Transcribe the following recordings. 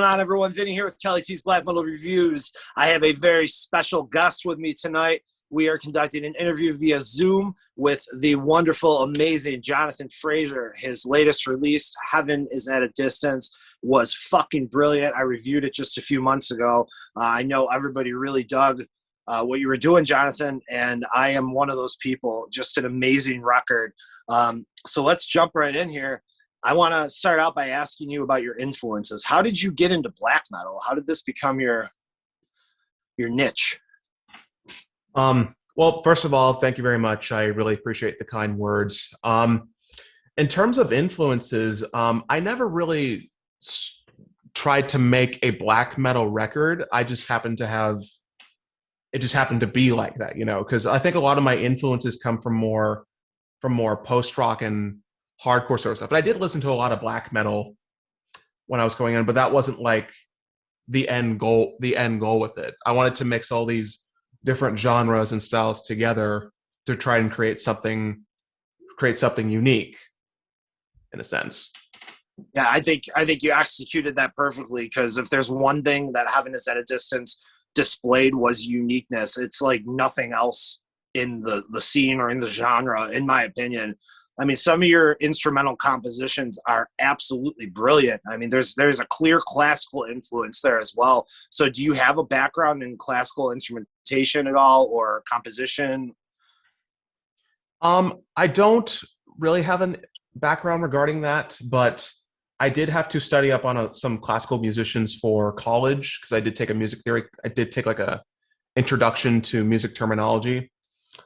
on, everyone? Vinny here with Kelly T's Black Metal Reviews. I have a very special guest with me tonight. We are conducting an interview via Zoom with the wonderful, amazing Jonathan Fraser. His latest release, Heaven is at a Distance, was fucking brilliant. I reviewed it just a few months ago. I know everybody really dug what you were doing, Jonathan, and I am one of those people. Just an amazing record. So let's jump right in here. I want to start out by asking you about your influences. How did you get into black metal? How did this become your niche? Well, first of all, thank you very much. I really appreciate the kind words. In terms of influences, I never really tried to make a black metal record. I just happened to have, it just happened to be like that, you know, because I think a lot of my influences come from more post-rock and hardcore sort of stuff. But I did listen to a lot of black metal when I was going in, but that wasn't like the end goal with it. I wanted to mix all these different genres and styles together to try and create something unique in a sense. Yeah, I think you executed that perfectly, because if there's one thing that Heaven is at a Distance displayed was uniqueness. It's like nothing else in the scene or in the genre, in my opinion. I mean, some of your instrumental compositions are absolutely brilliant. I mean, there's a clear classical influence there as well. So do you have a background in classical instrumentation at all, or composition? I don't really have a background regarding that, but I did have to study up on some classical musicians for college, because I did take a music theory. I did take like a introduction to music terminology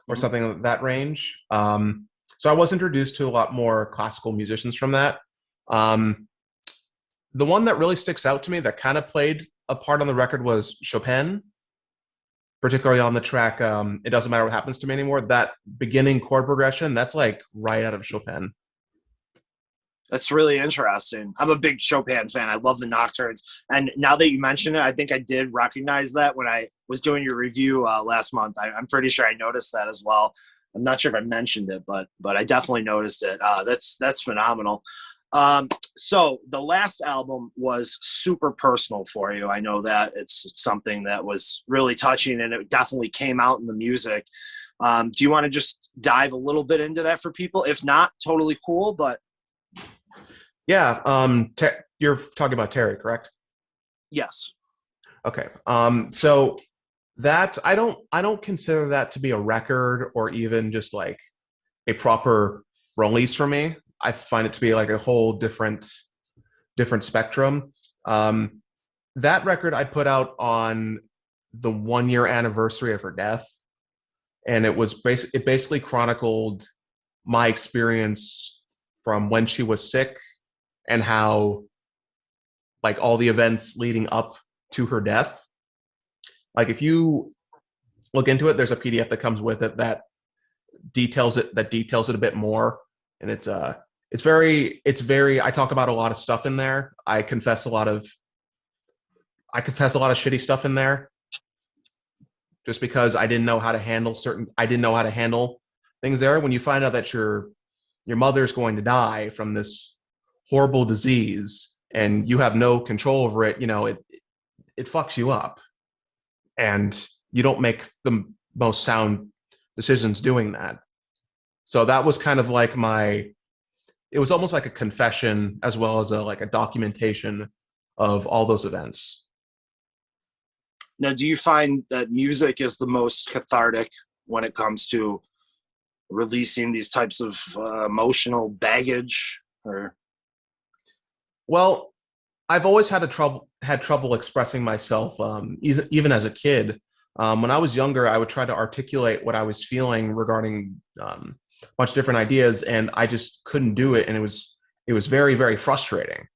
or something of that range. So I was introduced to a lot more classical musicians from that. The one that really sticks out to me that kind of played a part on the record was Chopin, particularly on the track It Doesn't Matter What Happens to Me Anymore. That beginning chord progression, that's like right out of Chopin. That's really interesting. I'm a big Chopin fan. I love the Nocturnes. And now that you mention it, I think I did recognize that when I was doing your review last month. I'm pretty sure I noticed that as well. I'm not sure if I mentioned it, but I definitely noticed it. That's phenomenal. So the last album was super personal for you. I know that it's something that was really touching, and it definitely came out in the music. Do you want to just dive a little bit into that for people? If not, totally cool, but yeah. You're talking about Terry, correct? yes. Okay. So that I don't consider that to be a record or even just like a proper release for me. I find it to be like a whole different spectrum. That record I put out on the 1-year anniversary of her death, and it basically chronicled my experience from when she was sick and how, like, all the events leading up to her death. Like, if you look into it, there's a PDF that comes with it that details it a bit more, and it's very I talk about a lot of stuff in there. I confess a lot of shitty stuff in there, just because I didn't know how to handle things there. When you find out that your mother's going to die from this horrible disease and you have no control over it, you know, it fucks you up, and you don't make the most sound decisions doing that. So that was kind of like it was almost like a confession, as well as a documentation of all those events. Now, do you find that music is the most cathartic when it comes to releasing these types of emotional baggage? Or well, I've always had trouble expressing myself, even as a kid. When I was younger, I would try to articulate what I was feeling regarding a bunch of different ideas, and I just couldn't do it, and it was very, very frustrating.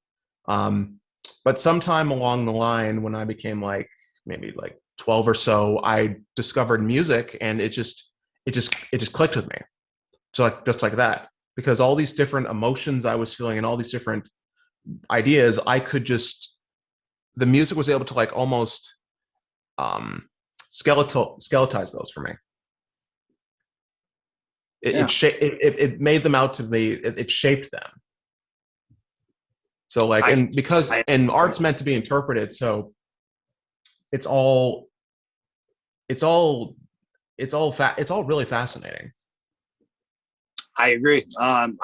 But sometime along the line, when I became maybe 12 or so, I discovered music, and it just clicked with me. So just like that, because all these different emotions I was feeling and all these different ideas, the music was able to almost skeletize those for me. It made them out to me. It shaped them. So like, and I art's meant to be interpreted, so it's all it's all it's all really fascinating. I agree. I'm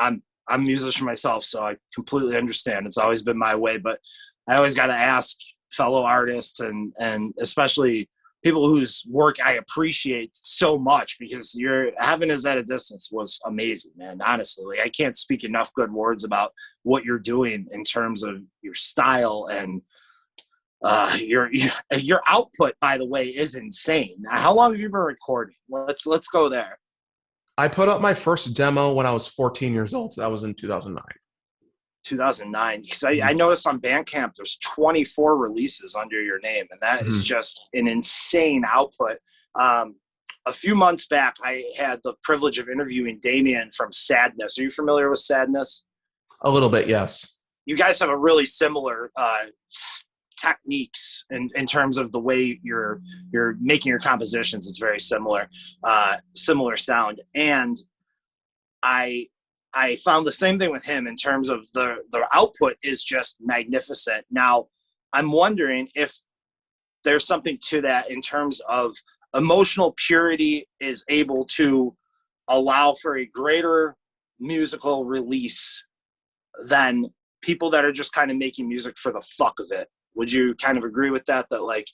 a musician myself, so I completely understand. It's always been my way, but I always got to ask fellow artists and especially people whose work I appreciate so much, because your Heaven Is at a Distance was amazing, man. Honestly, like, I can't speak enough good words about what you're doing in terms of your style and your output. By the way, is insane. How long have you been recording? Let's go there. I put up my first demo when I was 14 years old. So that was in 2009. 2009, because I noticed on Bandcamp there's 24 releases under your name, and that is just an insane output. A few months back, I had the privilege of interviewing Damien from Sadness. Are you familiar with Sadness? A little bit, yes. You guys have a really similar techniques in terms of the way you're making your compositions. It's very similar, similar sound, and I found the same thing with him in terms of the output is just magnificent. Now, I'm wondering if there's something to that in terms of emotional purity is able to allow for a greater musical release than people that are just kind of making music for the fuck of it. Would you kind of agree with that, that like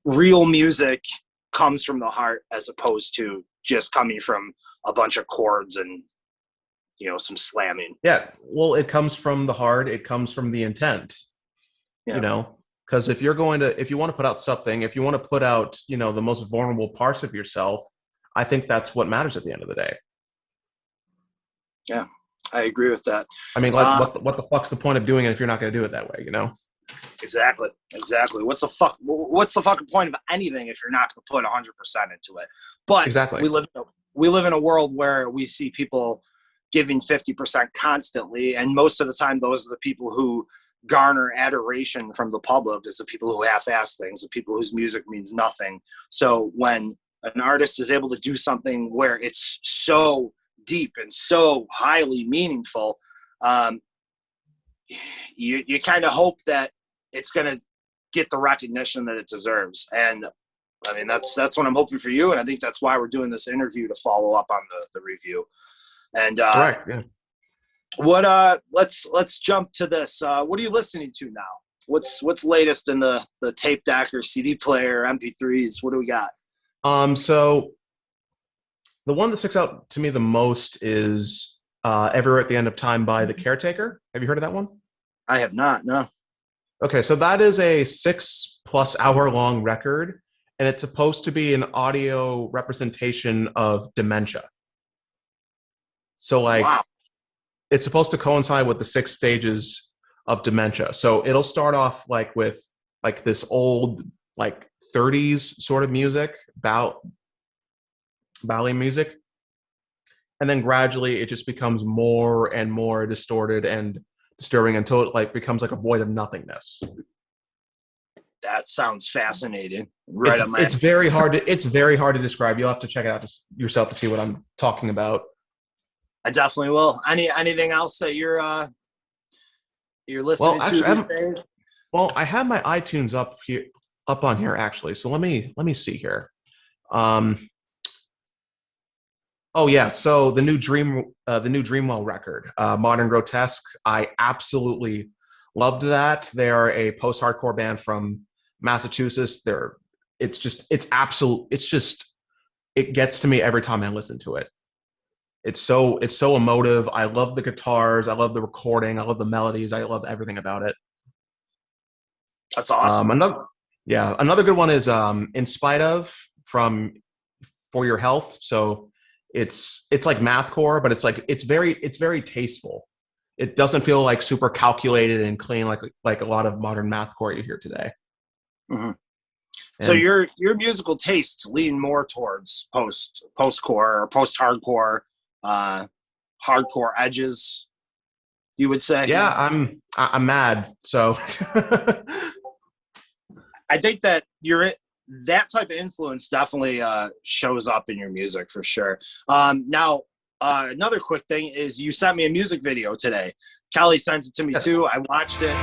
real music comes from the heart as opposed to just coming from a bunch of chords and, you know, some slamming? Yeah, well, it comes from the heart. It comes from the intent, Yeah. you know, because if you want to put out something, if you want to put out, you know, the most vulnerable parts of yourself, I think that's what matters at the end of the day. Yeah, I agree with that. I mean, like, what the fuck's the point of doing it if you're not going to do it that way, you know? Exactly. What's the fucking point of anything if you're not going to put 100% into it? But exactly. we live in a world where we see people giving 50% constantly, and most of the time those are the people who garner adoration from the public, is the people who half-ass things, the people whose music means nothing. So when an artist is able to do something where it's so deep and so highly meaningful, you kind of hope that it's going to get the recognition that it deserves. And I mean, that's what I'm hoping for you. And I think that's why we're doing this interview, to follow up on the review. And correct. Yeah. Let's jump to this. What are you listening to now? What's latest in the tape deck or CD player, MP3s? What do we got? So the one that sticks out to me the most is Everywhere at the End of Time by The Caretaker. Have you heard of that one? I have not, no. Okay, so that is a 6+ hour long record, and it's supposed to be an audio representation of dementia. So like, wow. It's supposed to coincide with the 6 stages of dementia. So it'll start off like with like this old like 30s sort of music, ballet music. And then gradually it just becomes more and more distorted and disturbing until it like becomes like a void of nothingness. That sounds fascinating. It's very hard to describe. You'll have to check it out yourself to see what I'm talking about. I definitely will. Anything else that you're listening to these days? Well, I have my iTunes up on here actually. So let me see here. Oh yeah, so the new Dreamwell record, Modern Grotesque. I absolutely loved that. They are a post-hardcore band from Massachusetts. It gets to me every time I listen to it. It's so emotive. I love the guitars. I love the recording. I love the melodies. I love everything about it. That's awesome. Another good one is In Spite Of from For Your Health. So it's like mathcore, but it's very tasteful. It doesn't feel like super calculated and clean like a lot of modern mathcore you hear today. Mm-hmm. So your musical tastes lean more towards post-core or post-hardcore, hardcore edges, you would say? Yeah, I'm mad. So I think that that type of influence definitely shows up in your music for sure. Now, another quick thing is you sent me a music video today. Kelly sent it to me Yes. too. I watched it.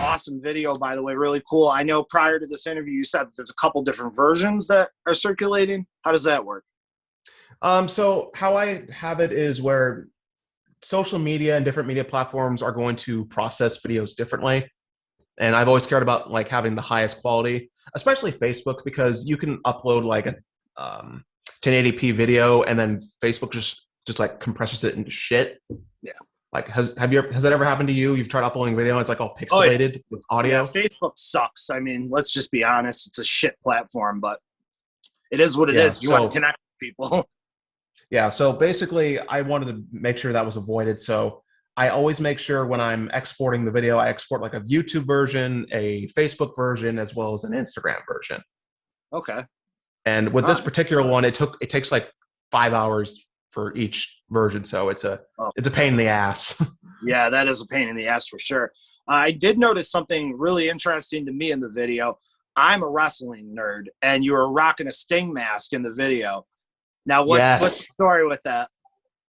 Awesome video, by the way, really cool. I know prior to this interview, you said there's a couple different versions that are circulating. How does that work? So how I have it is where social media and different media platforms are going to process videos differently. And I've always cared about like having the highest quality, especially Facebook, because you can upload like a 1080p video and then Facebook just like compresses it into shit. Yeah. Like has that ever happened to you? You've tried uploading video and it's like all pixelated with audio? Yeah, Facebook sucks. I mean, let's just be honest. It's a shit platform, but it is what it is. You want to connect with people. Yeah, so basically I wanted to make sure that was avoided. So I always make sure when I'm exporting the video, I export like a YouTube version, a Facebook version, as well as an Instagram version. Okay. And with this particular one, it takes like 5 hours for each version. So it's a pain in the ass. Yeah, that is a pain in the ass for sure. I did notice something really interesting to me in the video. I'm a wrestling nerd, and you were rocking a Sting mask in the video. Now, what's the story with that?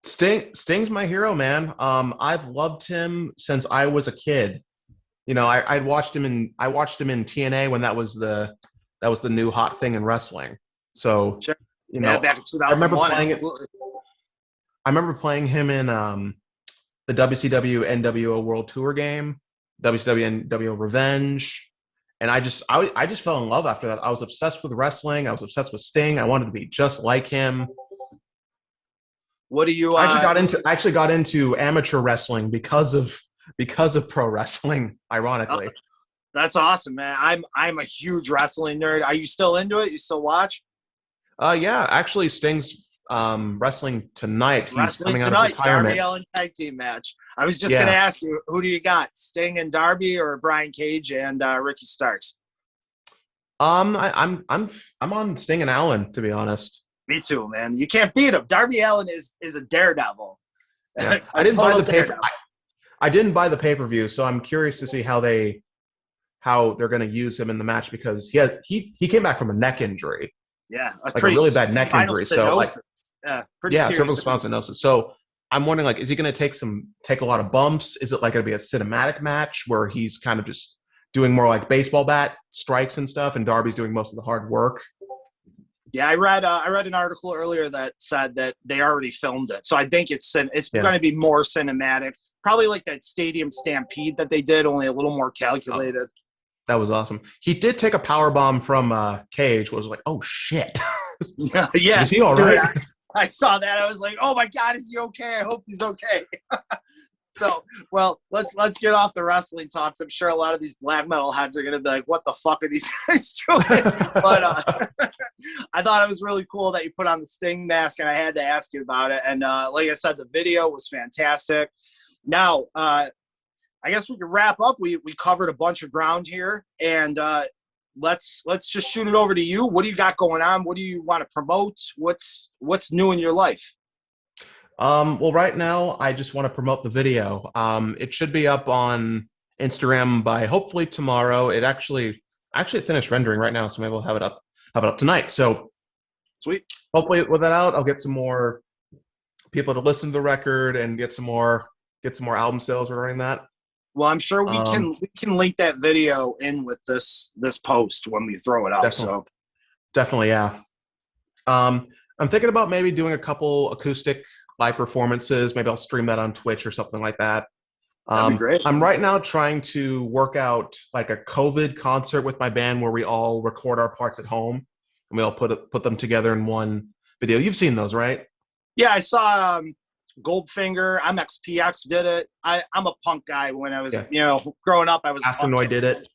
Sting's my hero, man. I've loved him since I was a kid. You know, I watched him in TNA when that was the new hot thing in wrestling. So sure. You know, back in 2001. I remember playing him in the WCW NWO World Tour game, WCW NWO Revenge, and I just fell in love after that. I was obsessed with wrestling. I was obsessed with Sting. I wanted to be just like him. What do you? I actually got into amateur wrestling because of pro wrestling. Ironically, that's awesome, man. I'm a huge wrestling nerd. Are you still into it? You still watch? Yeah, actually, Sting's wrestling tonight. He's coming out of retirement. Darby Allin tag team match. I was just going to ask you, who do you got? Sting and Darby, or Brian Cage and Ricky Starks? I'm on Sting and Allin, to be honest. Me too, man. You can't beat him. Darby Allin is a daredevil. Yeah. I didn't buy the paper. I didn't buy the pay-per-view, so I'm curious to see how they're going to use him in the match, because he came back from a neck injury. Yeah, like a really bad neck injury. So like, cervical stenosis. So I'm wondering, like, is he going to take a lot of bumps? Is it like going to be a cinematic match where he's kind of just doing more like baseball bat strikes and stuff, and Darby's doing most of the hard work? Yeah, I read an article earlier that said that they already filmed it, so I think it's going to be more cinematic, probably like that Stadium Stampede that they did, only a little more calculated. Oh. That was awesome. He did take a power bomb from Cage. Was like, oh shit. Yeah. Is he all right? Dude, I saw that. I was like, oh my god, is he okay? I hope he's okay. So, well, let's get off the wrestling talks. I'm sure a lot of these black metal heads are going to be like, what the fuck are these guys doing? But I thought it was really cool that you put on the Sting mask, and I had to ask you about it. And like I said, the video was fantastic. Now, I guess we could wrap up. We covered a bunch of ground here, and let's just shoot it over to you. What do you got going on? What do you want to promote? What's new in your life? Well, right now I just want to promote the video. It should be up on Instagram by hopefully tomorrow. It actually finished rendering right now, so maybe we'll have it up tonight. So sweet. Hopefully with that out, I'll get some more people to listen to the record and get some more album sales regarding that. Well, I'm sure we can link that video in with this post when we throw it up. Definitely, yeah. I'm thinking about maybe doing a couple acoustic live performances. Maybe I'll stream that on Twitch or something like that. That'd be great. I'm right now trying to work out like a COVID concert with my band where we all record our parts at home and we all put them together in one video. You've seen those, right? Yeah, I saw Goldfinger, MXPX did it. I'm a punk guy. When I was, growing up, I was a punk Astronoid kid. did it.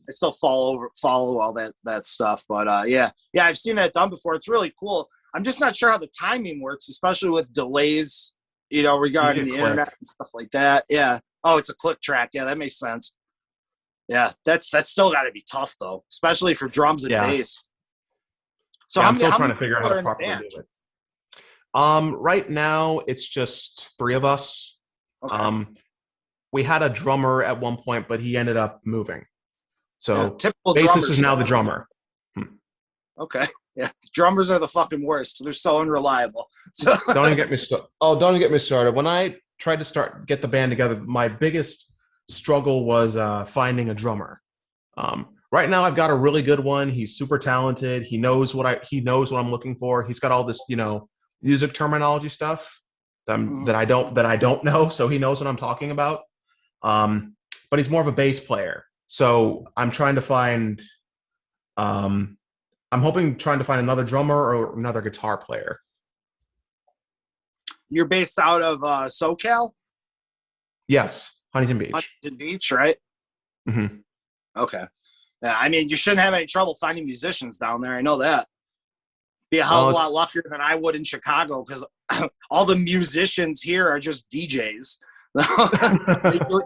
I still follow all that stuff. But yeah, I've seen that done before. It's really cool. I'm just not sure how the timing works, especially with delays, regarding the internet and stuff like that. Yeah. Oh, it's a click track. Yeah, that makes sense. Yeah, that's still got to be tough though, especially for drums and bass. So I'm still trying to figure out how to properly do it. Right now it's just 3 of us. Okay. We had a drummer at one point, but he ended up moving. So bassist is now the drummer. Okay. Yeah, drummers are the fucking worst. They're so unreliable. So don't even get me started. Oh, don't even get me started. When I tried to get the band together, my biggest struggle was finding a drummer. Right now, I've got a really good one. He's super talented. He knows what I'm looking for. He's got all this, music terminology stuff that I don't know. So he knows what I'm talking about. But he's more of a bass player. So I'm trying to find. I'm trying to find another drummer or another guitar player. You're based out of SoCal? Yes, Huntington Beach. Huntington Beach, right? Mm-hmm. Okay. Yeah, I mean, you shouldn't have any trouble finding musicians down there. I know that. Be a hell of a lot luckier than I would in Chicago because all the musicians here are just DJs.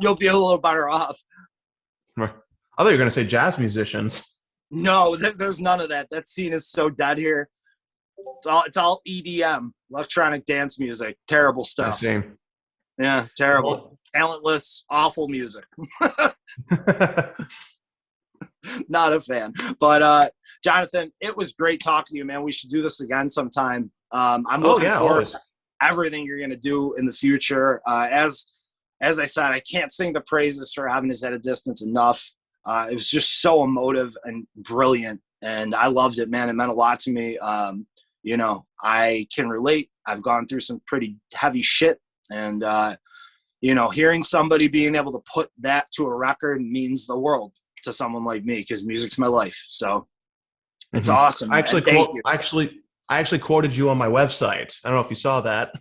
You'll be a little better off. Right. I thought you were going to say jazz musicians. No, there's none of that. That scene is so dead here. It's all EDM, electronic dance music. Terrible stuff. Yeah, terrible. Talentless, awful music. Not a fan. But Jonathan, it was great talking to you, man. We should do this again sometime. I'm looking forward to everything you're going to do in the future. As I said, I can't sing the praises for Having Us at a Distance enough. It was just so emotive and brilliant, and I loved it, man. It meant a lot to me. I can relate. I've gone through some pretty heavy shit, and hearing somebody being able to put that to a record means the world to someone like me because music's my life. So it's awesome. I actually quoted you on my website. I don't know if you saw that.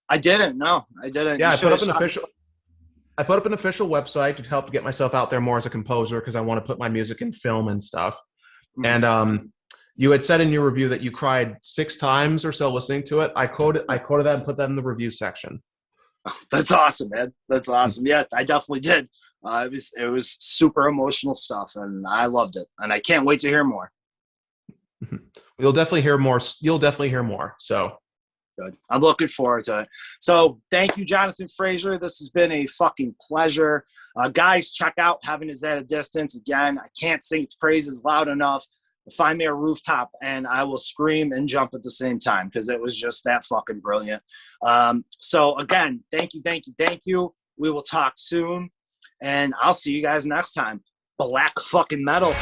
I didn't. No, I didn't. Yeah, I put up an official website to help get myself out there more as a composer because I want to put my music in film and stuff. Mm-hmm. And you had said in your review that you cried 6 times or so listening to it. I quoted that and put that in the review section. That's awesome, man. That's awesome. Yeah, I definitely did. It was super emotional stuff, and I loved it. And I can't wait to hear more. You'll definitely hear more. So. Good. I'm looking forward to it. So thank you, Jonathan Fraser. This has been a fucking pleasure. Guys, check out Having Us at a Distance. Again, I can't sing its praises loud enough. Find me a rooftop and I will scream and jump at the same time because it was just that fucking brilliant. So again, thank you. We will talk soon and I'll see you guys next time. Black fucking metal.